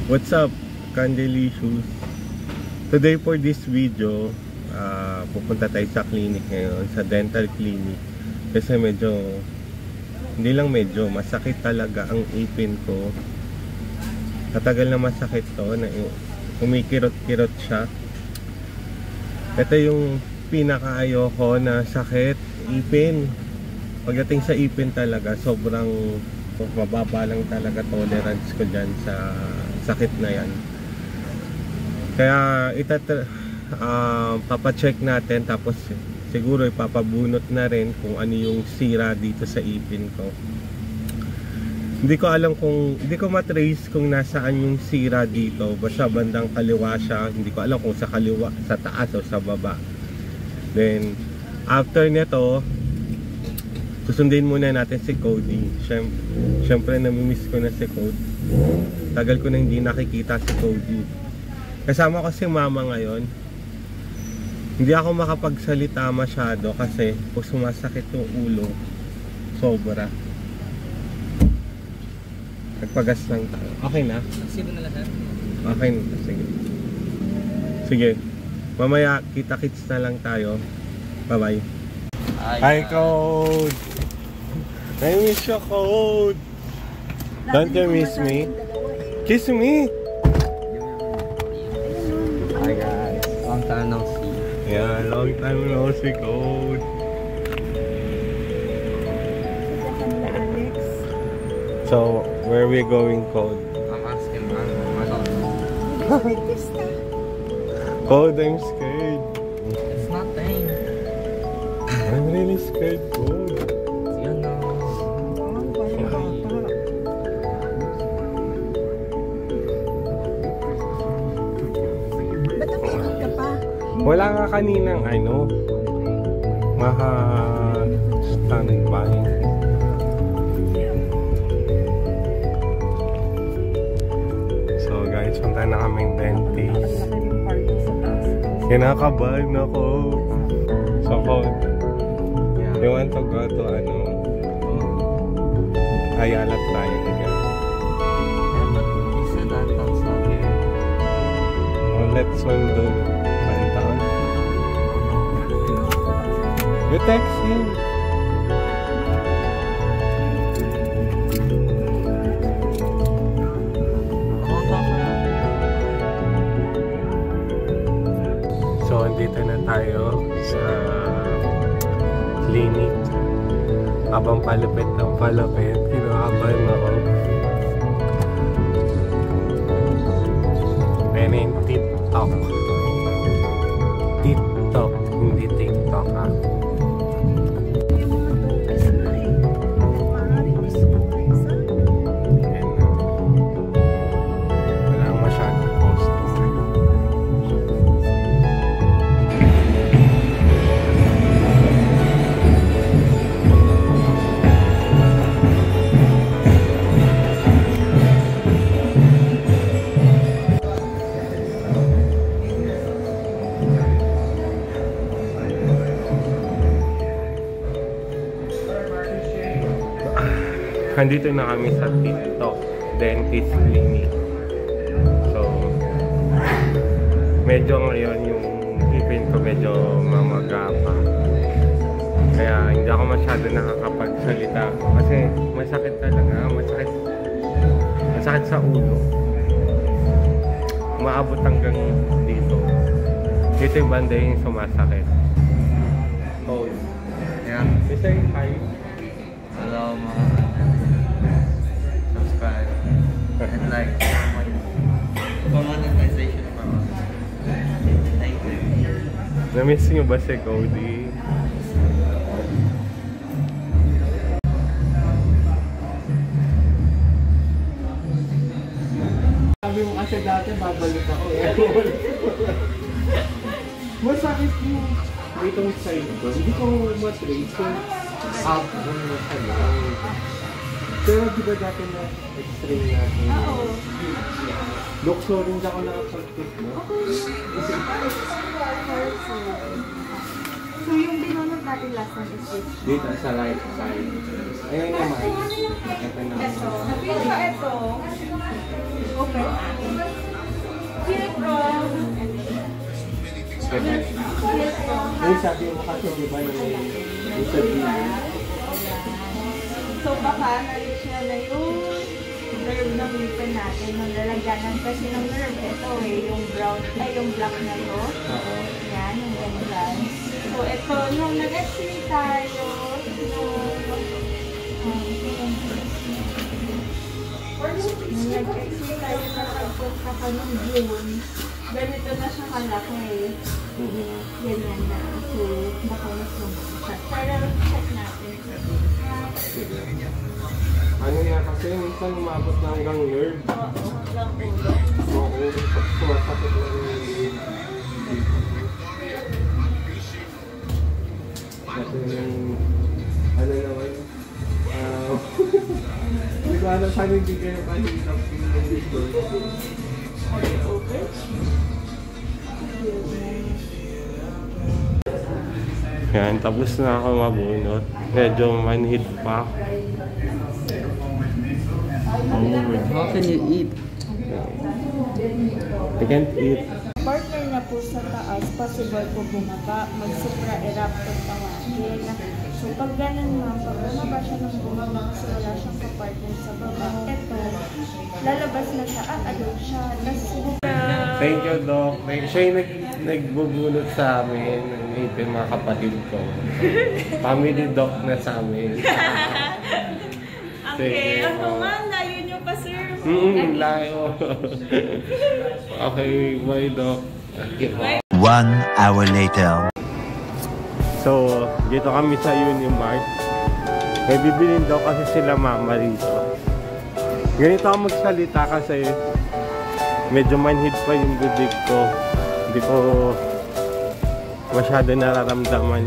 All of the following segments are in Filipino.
What's up, Candelicious? Today for this video, pupunta tayo sa clinic ngayon, sa dental clinic. Kasi hindi lang medyo, masakit talaga ang ipin ko. Katagal na masakit to, na kumikirot-kirot siya. Ito yung pinaka-ayoko na sakit, ipin. Pagdating sa ipin talaga, sobrang mababa lang talaga tolerance ko dyan sa sakit na yan. Kaya papacheck natin, tapos siguro ipapabunot na rin kung ano yung sira dito sa ipin ko. Hindi ko matrace kung nasaan yung sira dito. Basta bandang kaliwa siya. Hindi ko alam kung sa kaliwa, sa taas o sa baba. Then after nito, susundin muna natin si Cody. Siyempre namimiss ko na si Cody. Tagal ko na hindi nakikita si Cody. Kasama ko si mama ngayon. Hindi ako makapagsalita masyado kasi sumasakit yung ulo. Sobra. Nagpagas lang tayo. Okay na? Sino na lahat? Okay na. Sige. Mamaya kita-kits na lang tayo. Bye-bye. Hi, Code! I miss you, Code! Don't you miss me? Kiss me! Hi guys, long time no see. Yeah, long time no see, Code. So, where are we going, Code? I'm asking myself. Code, I'm scared. It's nothing. I'm really scared, Code. Yan na. Ba't umiikot ka pa? Wala nga kaninang standby. So guys, punta na kaming dentist. Kinakabahan ako. So Code, you want to go to Ayala Triangle? It's a downtown stop here. Oh, let's do downtown. You text him. So, andito na tayo sa clinic. Habang palapit ng palapit, kinakabahan ako. Ayan yung TikTok. TikTok, hindi TikTok ah. Walang masyadong post. Nandito na kami sa TikTok Dentist Clinic. So, medyo ngayon yung ipin ko medyo mamaga pa. Kaya hindi ako masyado nakakapagsalita. Kasi masakit talaga. Masakit sa ulo. Umaabot hanggang dito. Dito yung banda yung sumasakit. Oh, Yeah. say hi. Hello mga. Subscribe. And like. For monetization from us. Thank you. Na-miss nyo ba si Cody? Sabi mo kasi dati babalik ako masakit mo ditong side ko. Hindi ko matrace kung up doon na siya. Pero di ba dati na x-ray natin? Oo. Dokso rin ako nakapag-tip mo. So yung binunod natin last time is this? Dito sa right side. Ayun naman. Ito naman. Ito. Ito. Okay. sabi mo kasi di ba na may isa dito. So baka na-reach na yung nerve ng ngipin natin. Nalalagyanan kasi ng nerve. Ito yung brown, yung black na to. Yan, yung ganyan. So ito, nung nag-x-ray tayo, nung nag-x-ray tayo na pagpunta ka ng June, ganito na siya kalaki. Ganyan na. So, baka mas lumakas. Pero check natin. Ano nga kasi, minsan umabot na hanggang nerve. Oo, hanggang ulo. Oo, pag sumasakit na rin yung kasi yung ano naman, hindi ko alam saan hindi kayo kahilap yung dito. Yan, tapos na ako mabunot. Medyo manhid pa. How can you eat? I can't eat. Partner na po sa taas, possible po bumaba, mag-supra-erupt ang tawagin. So pag ganun nga, pag bumaba siya ng bumaba, kasi wala siyang kapartner sa baba, eto, lalabas na siya, adult siya. Thank you, Doc. Siya yung nagbubunot sa amin. Ito yung mga kapatid ko. Family doc na sa amin. Okay, ako nga, layo niyo pa, sir. Layo. Okay, bye, Doc. Bye. 1 hour later. So, dito kami sa Unimart. May bibilin daw kasi sila mama rito. Ganito ako magsalita kasi medyo manhid pa yung bibig ko. Hindi ko masyado nararamdaman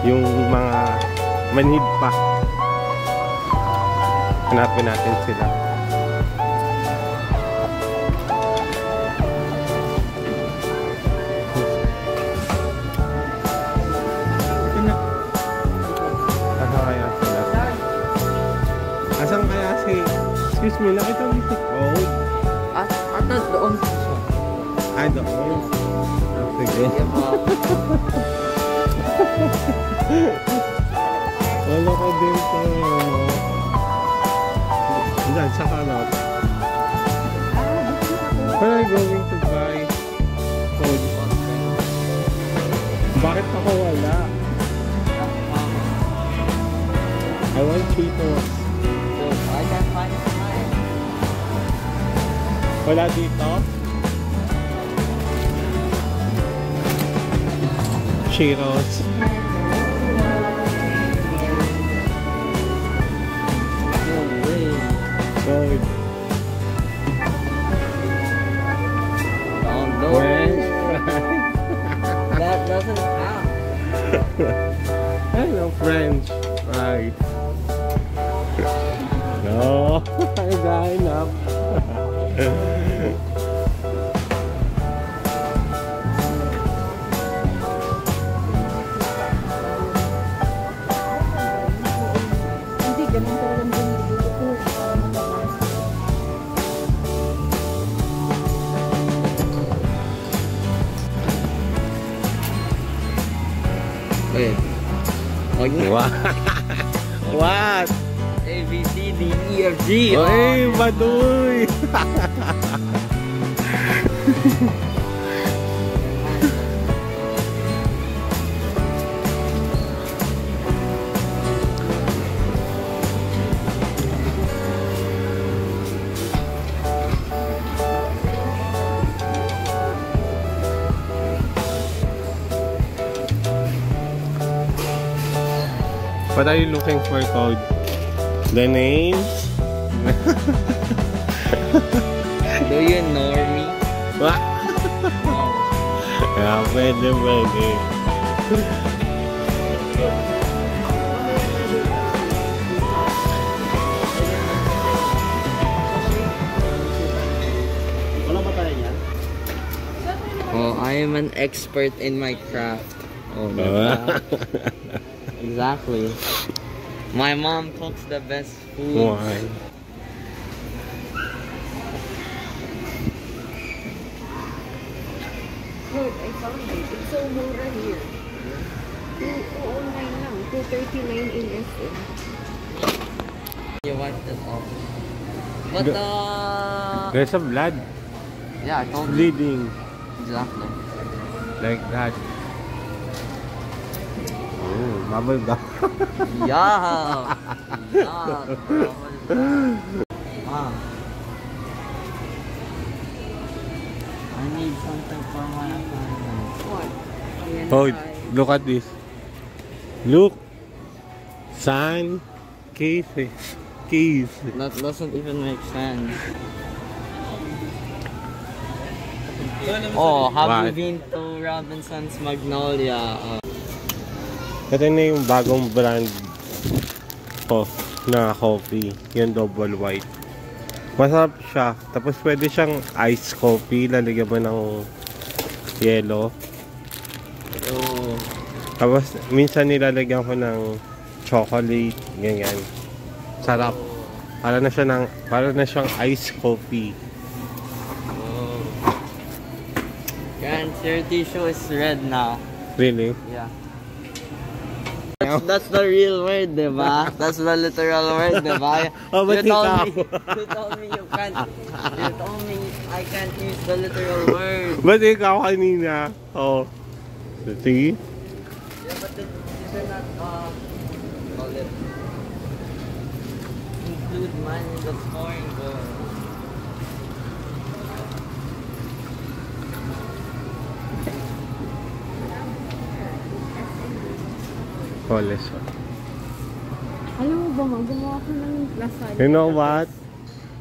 yung mga manhid pa. Hanapin natin sila. Asan kaya si... Excuse me, nakita mo si Code? Ata doon siya. Ah, doon? Oh, sige. Wala ko din sa... Diyan, sa kanot. Where are you going to buy food? Bakit ako wala? I want Cheetos. I can find mine. Wala dito? Cheetos. No way. Good. Oh no. French That doesn't count. I know French fries. No, I got enough. Hindi, ganun talaga yung binibili ko. Wait. Oh, yeah. What? What? A, B, C, D, E, F, G. Oy, Baduy! What are you looking for, Code? The names? Do you know me? What? No. Yeah, pwede. Oh, I am an expert in my craft. Oh, diba? Exactly. My mom cooks the best food. Why? Lord, I found it. It's so mura here. 209 lang. 239 in SM. You wiped it off. But There's a blood. yeah, I told you. Bleeding. Exactly. Like that. Oh, bubble gum. Yeah. Yeah. Ah. I need something for my assignment. What? Ayan Oh, tayo. look at this. Look. Sun. Case. Case. That doesn't even make sense. Oh, have you What? been to Robinson's Magnolia? Ito na yung bagong brand ko na coffee. Yung double white. Masarap siya. Tapos pwede siyang iced coffee. Lalagyan mo ng yellow. Oh. Tapos minsan nilalagyan ko ng chocolate. Ganyan. Sarap. Para na siyang iced coffee. Oh. Grant, your tissue is red now. Really? Yeah. That's the real word, diba? That's the literal word, diba? Oh, but you told me you can't. You told me I can't use the literal word. Ba't ikaw kanina? Oh. See? Yeah, but you did not call it. Include mine in the scoring board. College. Alam mo ba, gumawa ko ng lasagna. You know what?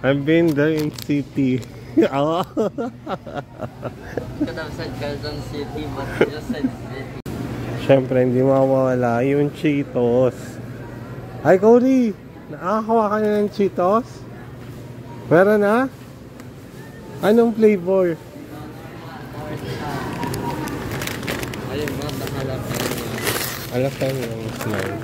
I've been there in city. Oh. Could have said Quezon City, but you just said city. Siyempre, hindi mawawala yung Cheetos. Ay, Cody! Nakakawa ka na ng Cheetos? Meron na? Anong flavor? Ayun ba, jalapeno. Alam ka yung smile.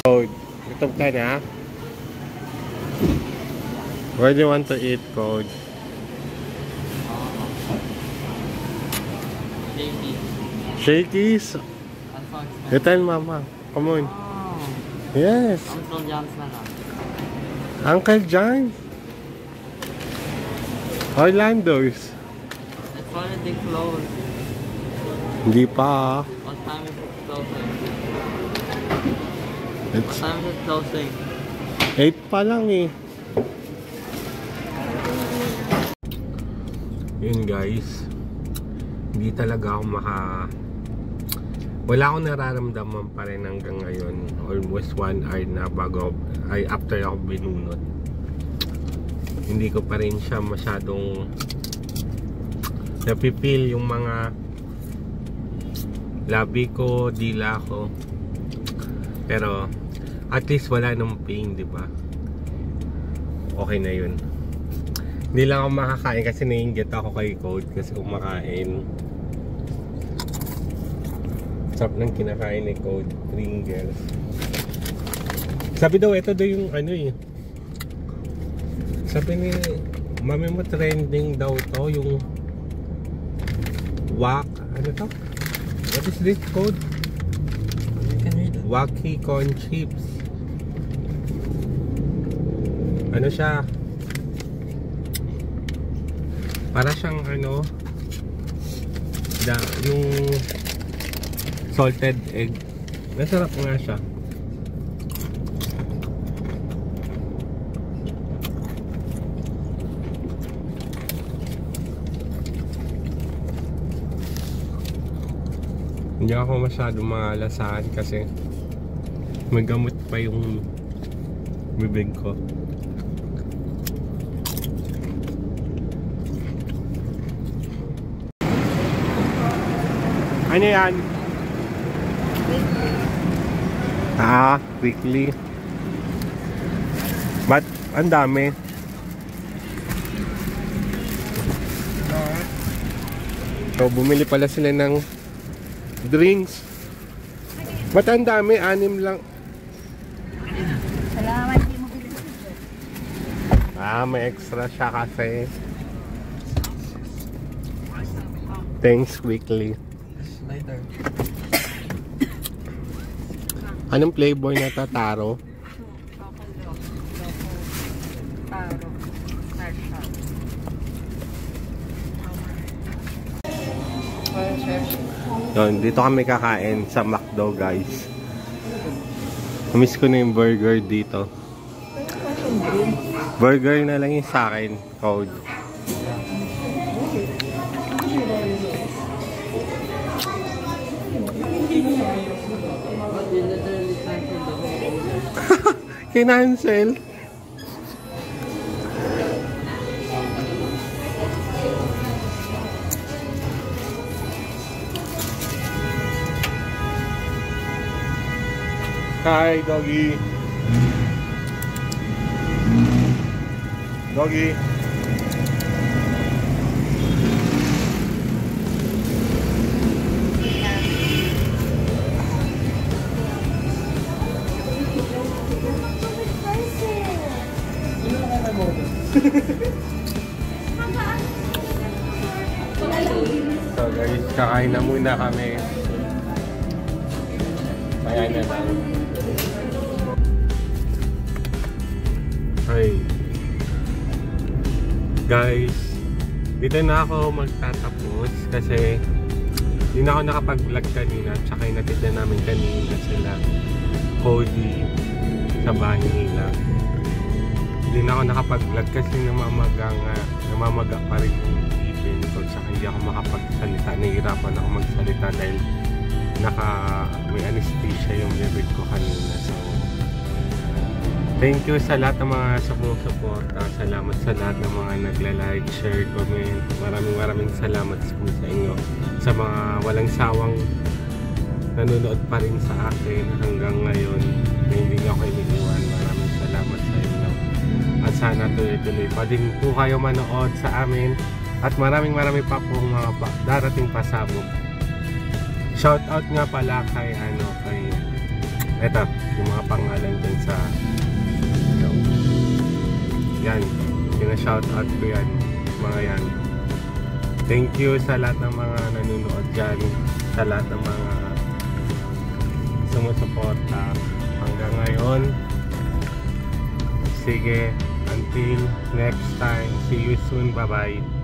Code, gutom ka na? Where do you want to eat, Code? Baby. Shakey's? Ang so expensive. Return, Mama. Come on. Oh. Yes. Uncle John's na lang. Uncle John. Orlando's. It's already closed. Hindi pa. What time is it closing? What It's time is it closing? 8 pa lang eh. Yun guys. Hindi talaga ako wala akong nararamdaman pa rin hanggang ngayon. Almost 1 hour na after ako binunot. Hindi ko pa rin siya masyadong napipil yung mga labi ko, dila ko. Pero at least wala nang pain, di ba? Okay na yun. Hindi lang ako makakain kasi naiinggit ako kay Code kasi kumakain. Sarap ng kinakain ni Code, Pringles. Sabi daw, ito daw yung ano eh. Sabi ni mami mo, trending daw to yung ano to? What is this, Code? You can read it. Wacky corn chips. Ano siya? Para siyang ano, yung salted egg. Masarap nga siya. Hindi ako masyado malasahan kasi may gamot pa yung bibig ko. Ano yan? Quickly. But, ang dami. So, bumili pala sila ng drinks. Ba't ang dami? 6 lang. Salamat, di mo bilhin. May extra siya kasi. Thanks, Quickly. Later. Anong flavor na ito? Taro? Taro. Yun, dito kami kakain sa McDo, guys. Miss ko na yung burger dito. Burger na lang yung sa akin. Code. Kinancel. Hi, doggy. Doggy. So guys, kakain na muna kami. Kaya na lang. Hi. Guys, dito na ako magtatapos kasi hindi na ako nakapag-vlog kanina, tsaka yung natid na namin kanina sila Cody sa bahay nila. Hindi na ako nakapag-vlog kasi namamaga pa rin yung ipin ko, tsaka hindi ako makapagsalita. Nahihirapan ako magsalita dahil may anesthesia yung bibig ko kanina. So thank you sa lahat ng mga sumusuporta. Salamat sa lahat ng mga nagla-like, share, comment. Maraming salamat sa inyo. Sa mga walang sawang nanonood pa rin sa akin hanggang ngayon na hindi niyo ako iniiwan. Maraming salamat sa inyo. At sana tuloy-tuloy pa din po kayo manood sa amin. At maraming pa pong mga darating pasabog. Shout out nga pala kay eto, yung mga pangalan dyan sa yan, pina-shoutout ko yan, mga yan. Thank you sa lahat ng mga nanonood dyan, sa lahat ng mga sumusuporta hanggang ngayon. Sige, until next time, see you soon, bye bye.